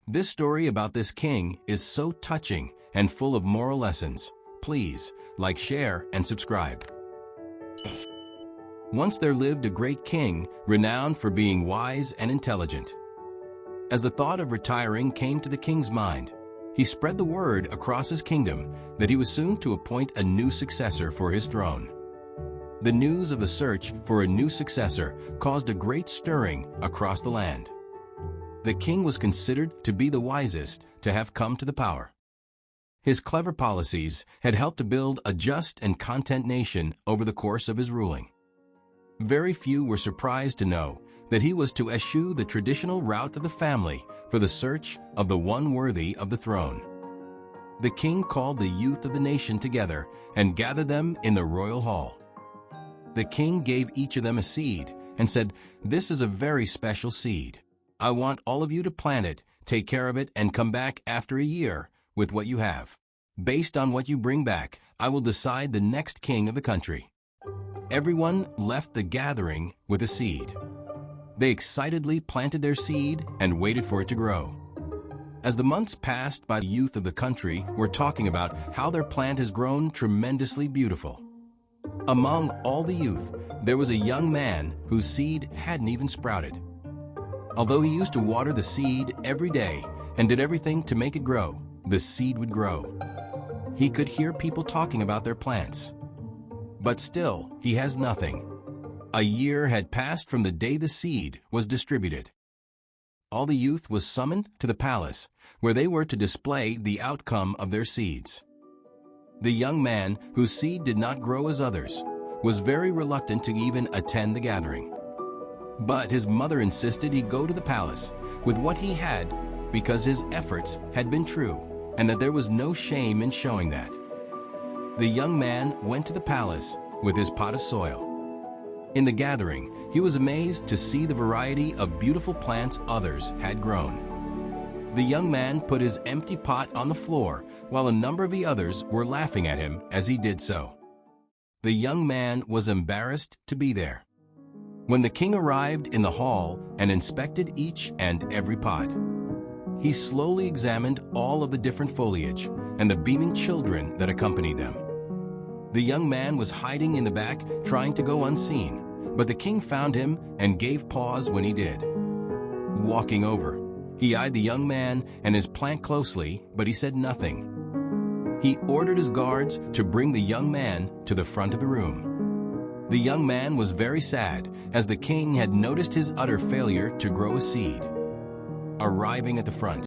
This story about this king is so touching and full of moral lessons. Please like, share, and subscribe. Once there lived a great king, renowned for being wise and intelligent. As the thought of retiring came to the king's mind, he spread the word across his kingdom that he was soon to appoint a new successor for his throne. The news of the search for a new successor caused a great stirring across the land. The king was considered to be the wisest to have come to the power. His clever policies had helped to build a just and content nation over the course of his ruling. Very few were surprised to know that he was to eschew the traditional route of the family for the search of the one worthy of the throne. The king called the youth of the nation together and gathered them in the royal hall. The king gave each of them a seed and said, "This is a very special seed. I want all of you to plant it, take care of it, and come back after a year with what you have. Based on what you bring back, I will decide the next king of the country." Everyone left the gathering with a seed. They excitedly planted their seed and waited for it to grow. As the months passed by, the youth of the country were talking about how their plant has grown tremendously beautiful. Among all the youth, there was a young man whose seed hadn't even sprouted. Although he used to water the seed every day and did everything to make it grow, the seed would grow. He could hear people talking about their plants. But still, he has nothing. A year had passed from the day the seed was distributed. All the youth was summoned to the palace, where they were to display the outcome of their seeds. The young man, whose seed did not grow as others, was very reluctant to even attend the gathering. But his mother insisted he go to the palace with what he had because his efforts had been true and that there was no shame in showing that. The young man went to the palace with his pot of soil. In the gathering, he was amazed to see the variety of beautiful plants others had grown. The young man put his empty pot on the floor while a number of the others were laughing at him as he did so. The young man was embarrassed to be there. When the king arrived in the hall and inspected each and every pot, he slowly examined all of the different foliage and the beaming children that accompanied them. The young man was hiding in the back, trying to go unseen, but the king found him and gave pause when he did. Walking over, he eyed the young man and his plant closely, but he said nothing. He ordered his guards to bring the young man to the front of the room. The young man was very sad, as the king had noticed his utter failure to grow a seed. Arriving at the front,